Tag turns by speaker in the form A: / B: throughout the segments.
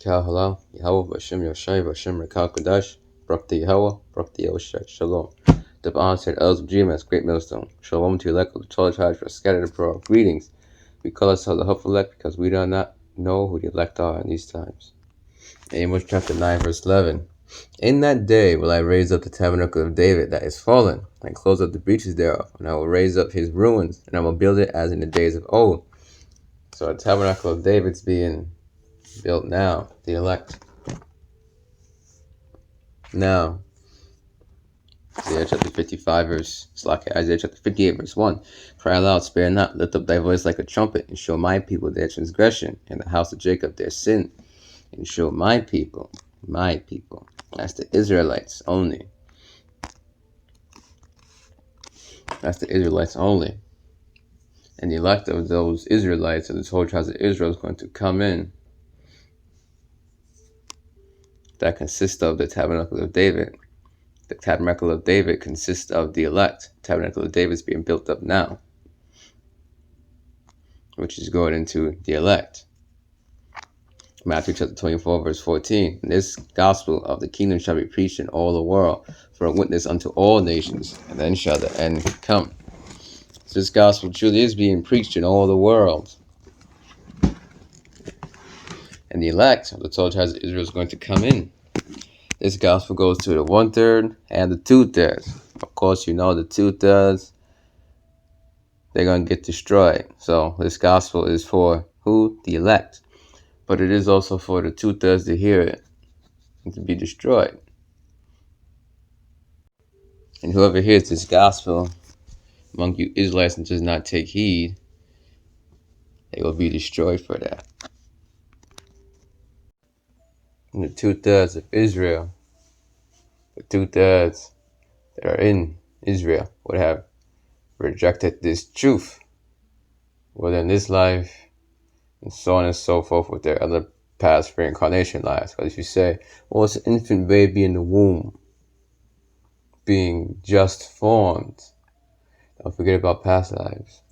A: Rakal Halal, Yahweh, Bashem Yoshai, Bashem Rakal Kodash, Barak the Yahweh, Barak the Yoshai, Shalom. The honor said Els of GMS, Great Millstone. Shalom to elect of the 12 tribes for scattered abroad. Greetings. We call ourselves the hopeful elect because we do not know who the elect are in these times. Amos chapter 9, verse 11. In that day will I raise up the tabernacle of David that is fallen, and close up the breaches thereof, and I will raise up his ruins, and I will build it as in the days of old. So the tabernacle of David's being built now, the elect. Now, Isaiah chapter 55 verse, Isaiah chapter 58 verse 1. Cry aloud, spare not, lift up thy voice like a trumpet, and show my people their transgression, and the house of Jacob their sin, and show my people, that's the Israelites only. That's the Israelites only. And the elect of those Israelites, of the 12 tribes of Israel, is going to come in. That consists of the tabernacle of David. The tabernacle of David consists of the elect. The tabernacle of David is being built up now, which is going into the elect. Matthew chapter 24, verse 14. And this gospel of the kingdom shall be preached in all the world for a witness unto all nations, and then shall the end come. So this gospel truly is being preached in all the world. And the elect of the 12 tribes of Israel is going to come in. This gospel goes to the 1/3 and the 2/3. Of course, you know the 2/3, they're going to get destroyed. So this gospel is for who? The elect. But it is also for the 2/3 to hear it and to be destroyed. And whoever hears this gospel among you Israelites and does not take heed, they will be destroyed for that. And the 2/3 of Israel, the 2/3 that are in Israel, would have rejected this truth, whether in this life, and so on and so forth with their other past reincarnation lives. Because if you say, well, it's an infant baby in the womb, being just formed, don't forget about past lives.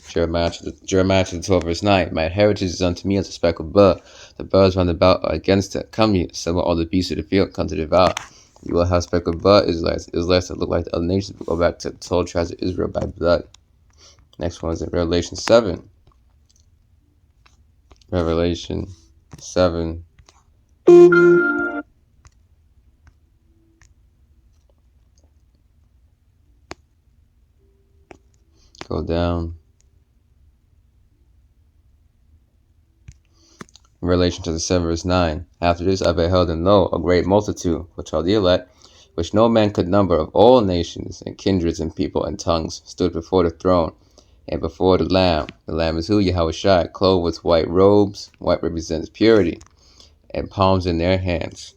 A: Jeremiah chapter 12, verse 9. My heritage is unto me as a speckled bird. The birds round about are against it. Come ye, assemble all the beasts of the field, come to devour. You will have speckled bird Israelites that look like the other nations, but go back to the 12 tribes of Israel by blood. Next one is in Revelation 7. Revelation 7. Go down. Revelation chapter 7, verse 9. After this I beheld, and lo, a great multitude, which are the elect, which no man could number, of all nations, and kindreds, and people, and tongues, stood before the throne, and before the Lamb. The Lamb is who? Yahushua, clothed with white robes. White represents purity, and palms in their hands.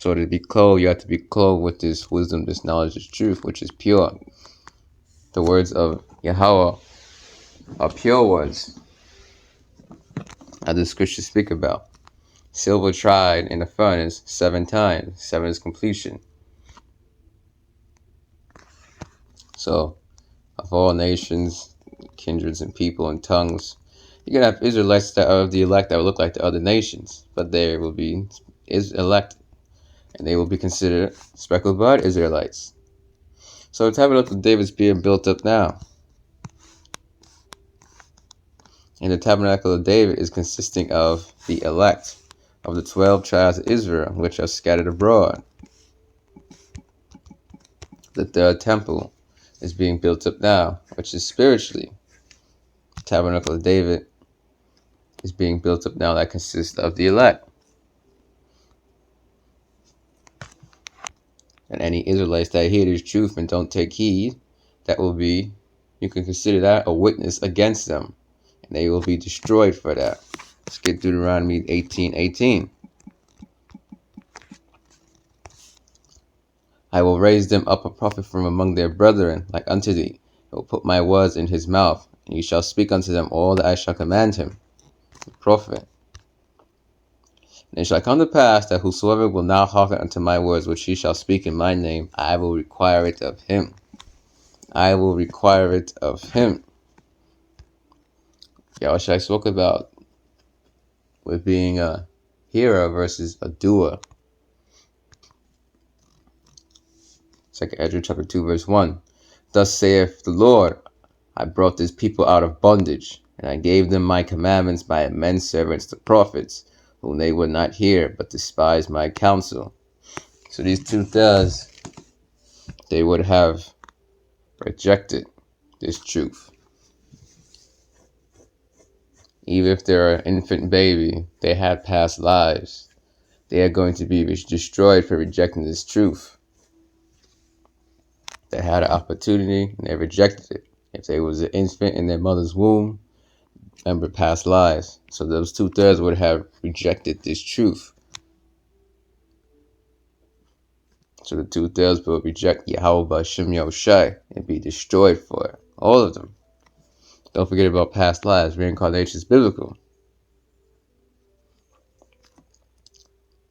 A: So to be clothed, you have to be clothed with this wisdom, this knowledge, this truth, which is pure. The words of Yahweh are pure words, as the scriptures speak about. Silver tried in the furnace 7 times. 7 is completion. So, of all nations, kindreds, and people, and tongues, you're going to have Israelites that are of the elect that will look like the other nations, but they will be elect, and they will be considered speckled blood Israelites. So the tabernacle of David is being built up now. And the tabernacle of David is consisting of the elect of the 12 tribes of Israel, which are scattered abroad. The third temple is being built up now, which is spiritually. The tabernacle of David is being built up now, that consists of the elect. And any Israelites that hear this truth and don't take heed, that will be, you can consider that a witness against them, and they will be destroyed for that. Let's get Deuteronomy 18:18. I will raise them up a prophet from among their brethren, like unto thee. I will put my words in his mouth, and he shall speak unto them all that I shall command him. The prophet. And it shall come to pass that whosoever will not hearken unto my words which he shall speak in my name, I will require it of him. I will require it of him. Yahushua spoke about with being a hearer versus a doer. 2 Ezra chapter 2 verse 1. Thus saith the Lord, I brought this people out of bondage, and I gave them my commandments by men servants the prophets, whom they would not hear, but despised my counsel. So these 2/3, they would have rejected this truth. Even if they're an infant baby, they had past lives. They are going to be destroyed for rejecting this truth. They had an opportunity and they rejected it. If they was an infant in their mother's womb, remember past lives. So those 2/3 would have rejected this truth. So the 2/3 will reject Yahweh B'Shem Yahushai and be destroyed for it. All of them. Don't forget about past lives. Reincarnation is biblical.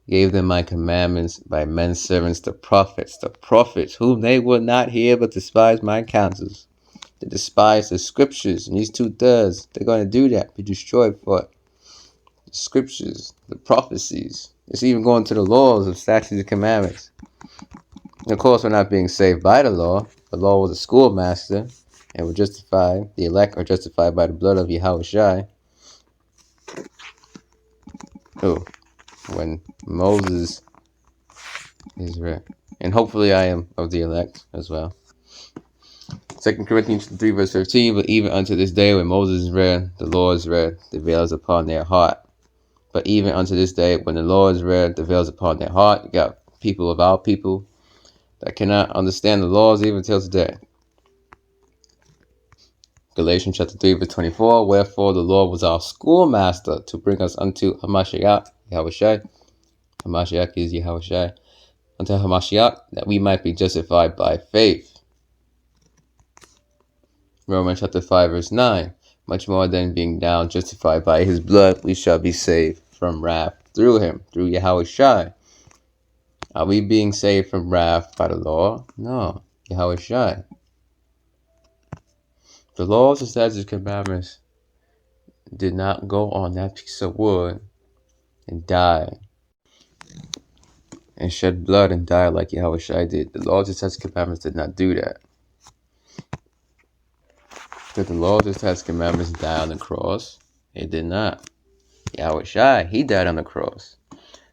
A: Gave them my commandments by men servants, the prophets, whom they would not hear but despise my counsels. They despise the scriptures, and these 2/3, they're going to do that, be destroyed for it. The scriptures, the prophecies. It's even going to the laws of statutes and commandments. And of course, we're not being saved by the law. The law was a schoolmaster, and we're justified. The elect are justified by the blood of Yahushua. Oh, when Moses is read. And hopefully I am of the elect as well. 2 Corinthians 3 verse 15, but even unto this day when Moses is read, the Lord is read, the veil is upon their heart. But even unto this day, when the Lord is read, the veil is upon their heart. You got people of our people that cannot understand the laws even till today. Galatians chapter 3 verse 24, wherefore the Lord was our schoolmaster to bring us unto Hamashiach, Yahushai. Hamashiach is Yahushai. Unto Hamashiach, that we might be justified by faith. Romans chapter 5 verse 9, much more than being now justified by his blood, we shall be saved from wrath through him, through Yahushai. Are we being saved from wrath by the law? No, Yahushai. The laws and statutes and commandments did not go on that piece of wood and die and shed blood and die like Yahushai did. The laws and statutes and commandments did not do that. Did the laws and statutes and commandments die on the cross? It did not. Yahushai, he died on the cross.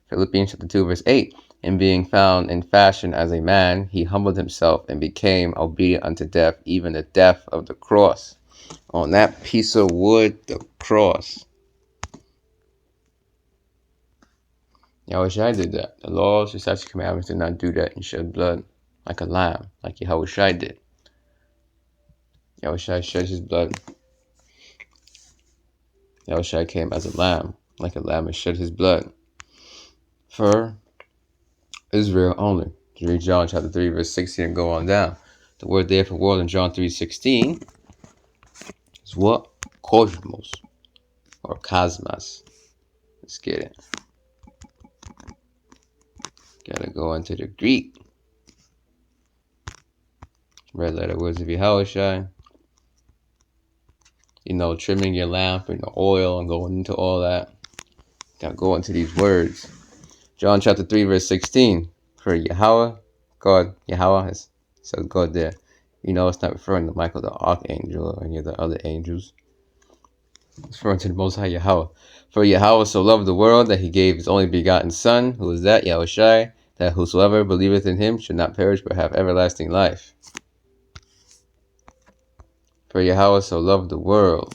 A: Philippians chapter 2 verse 8, and being found in fashion as a man, he humbled himself and became obedient unto death, even the death of the cross. On that piece of wood, the cross. Yahushai did that. The laws and statutes and commandments did not do that and shed blood like a lamb, like Yahushai did. Yahushai shed his blood. Yahushai came as a lamb, like a lamb, and shed his blood for Israel only. You read John chapter 3 verse 16 and go on down. The word there for world in John 3:16 is what? Cosmos or cosmos. Let's get it. Gotta go into the Greek. Red letter words of Yahushua. Trimming your lamp and the oil and going into all that. Gotta go into these words. John chapter 3 verse 16. For Yahweh, God, Yahweh says God there. It's not referring to Michael the Archangel or any of the other angels. It's referring to the Most High Yahweh. For Yahweh so loved the world that he gave his only begotten Son, who is that, Yahushai, that whosoever believeth in him should not perish but have everlasting life. For Yahweh so loved the world.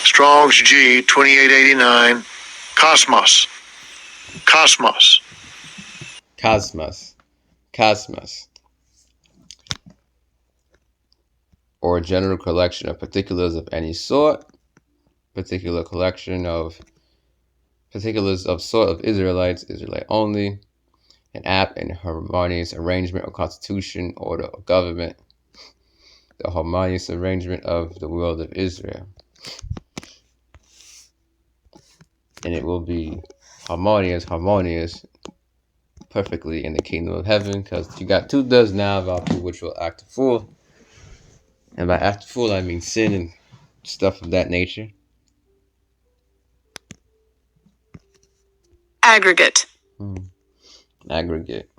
B: Strong's G 2889. Cosmos. Cosmos.
A: Cosmos. Cosmos. Or a general collection of particulars of any sort. Particular collection of particulars of sort of Israelites, Israelite only. An apt and harmonious arrangement or constitution, order, or government. The harmonious arrangement of the world of Israel. And it will be harmonious, perfectly in the kingdom of heaven, because you got 2 does now of our people which will act a fool. And by act a fool, I mean sin and stuff of that nature.
B: Aggregate.
A: Aggregate.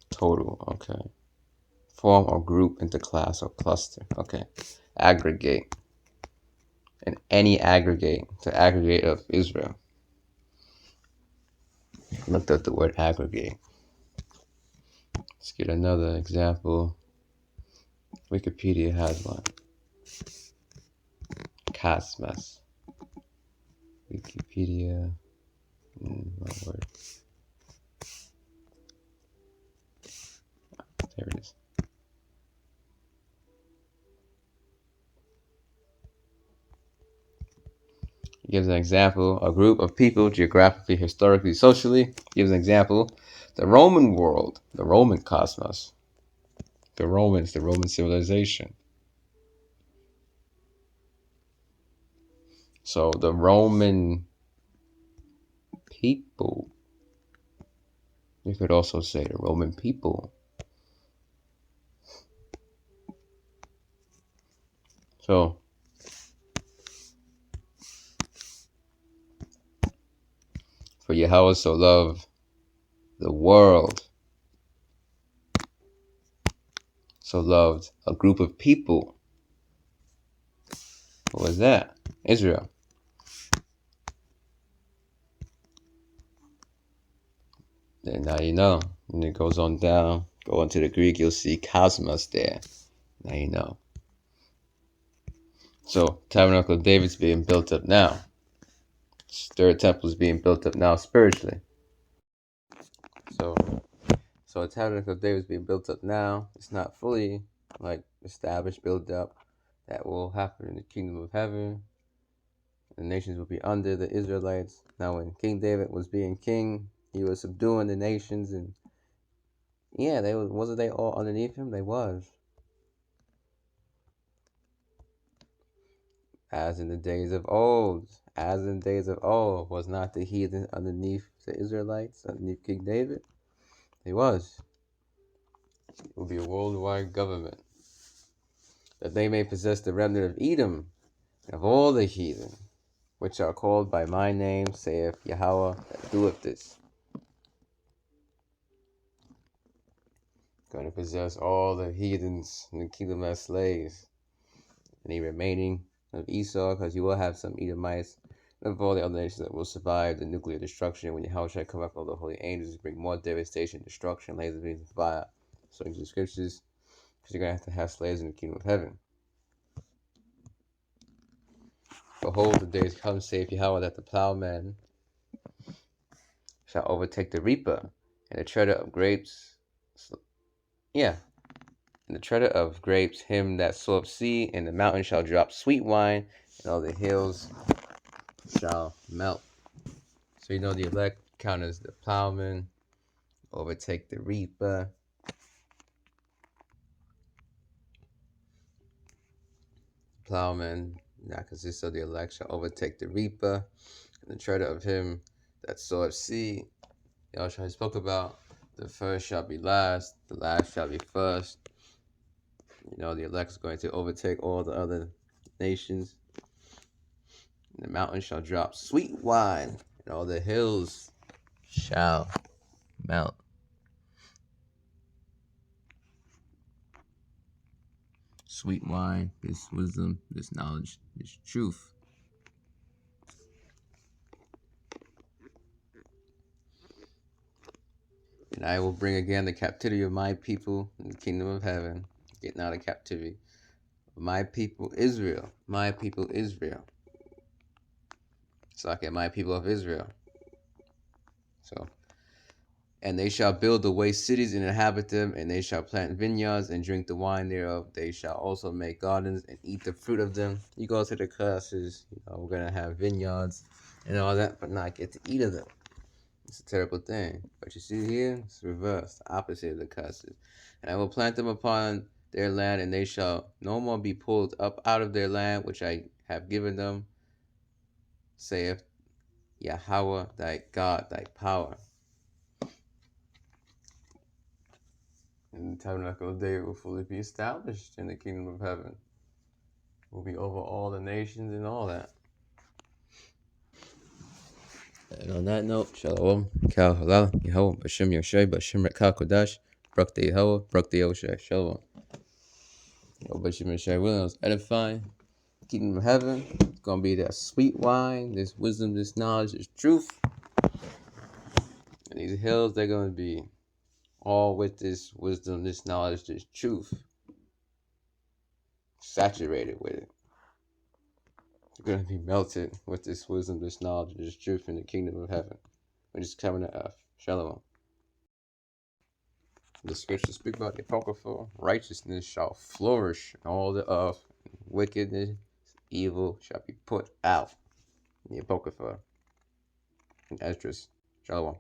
A: Total. Okay. Form or group into class or cluster. Okay. Aggregate. And any aggregate. The aggregate of Israel. Looked up the word aggregate. Let's get another example. Wikipedia has one. Cosmos. Wikipedia. One word. There it is. It gives an example. A group of people, geographically, historically, socially. Gives an example. The Roman world. The Roman cosmos. The Romans. The Roman civilization. So the Roman people. You could also say the Roman people. So, for Yahweh so loved the world, so loved a group of people. What was that? Israel. And now you know. And it goes on down. Go into the Greek, you'll see cosmos there. Now you know. So, Tabernacle of David's being built up now. Third temple is being built up now spiritually. So the Tabernacle of David's being built up now. It's not fully established, built up. That will happen in the kingdom of heaven. The nations will be under the Israelites. Now, when King David was being king, he was subduing the nations, and wasn't they all underneath him? They was. As in the days of old. As in the days of old, was not the heathen underneath the Israelites, underneath King David? They was. It will be a worldwide government, that they may possess the remnant of Edom, and of all the heathen, which are called by my name, saith Yahweh, that doeth this. Going to possess all the heathens in the kingdom as slaves. Any remaining of Esau, because you will have some Edomites, and of all the other nations that will survive the nuclear destruction when Yahweh shall come up all the holy angels to bring more devastation, destruction, lasers, beams, and fire. According to the scriptures, because you're going to have slaves in the kingdom of heaven. Behold, the days come, saith Yahweh, that the plowman shall overtake the reaper, and the treader of grapes, and the treader of grapes him that soweth seed, and the mountain shall drop sweet wine, and all the hills shall melt. So you know the elect count as the plowman, overtake the reaper. Plowman, that consists of the elect, shall overtake the reaper, and the treader of him that soweth seed. Yahshua spoke about the first shall be last, the last shall be first. You know, the elect is going to overtake all the other nations. And the mountain shall drop sweet wine, and all the hills shall melt. Sweet wine, this wisdom, this knowledge, this truth. And I will bring again the captivity of my people in the kingdom of heaven, getting out of captivity. My people Israel, my people Israel. It's like my people of Israel. So, and they shall build the waste cities and inhabit them, and they shall plant vineyards and drink the wine thereof. They shall also make gardens and eat the fruit of them. You go to the classes, we're going to have vineyards and all that, but not get to eat of them. It's a terrible thing. But you see here, it's reversed, the opposite of the curses. And I will plant them upon their land, and they shall no more be pulled up out of their land, which I have given them, saith Yahweh thy God, thy power. And the tabernacle of David will fully be established in the kingdom of heaven. Will be over all the nations and all that. And on that note, Shalom, Kal Halal, Yahweh, Bashem Yoshe, Bashem Rekal Kodash, Bruk the Yahweh, Bruk the Yoshe, Shalom. Bashem Yoshe Williams, edifying, kingdom of heaven. It's going to be that sweet wine, this wisdom, this knowledge, this truth. And these hills, they're going to be all with this wisdom, this knowledge, this truth. Saturated with it. They're going to be melted with this wisdom, this knowledge, this truth in the kingdom of heaven, which is coming to earth. Shalom. The scriptures speak about the apocryphal. Righteousness shall flourish in all the earth. Wickedness, evil shall be put out. The apocrypha. And Esdras. Shalom.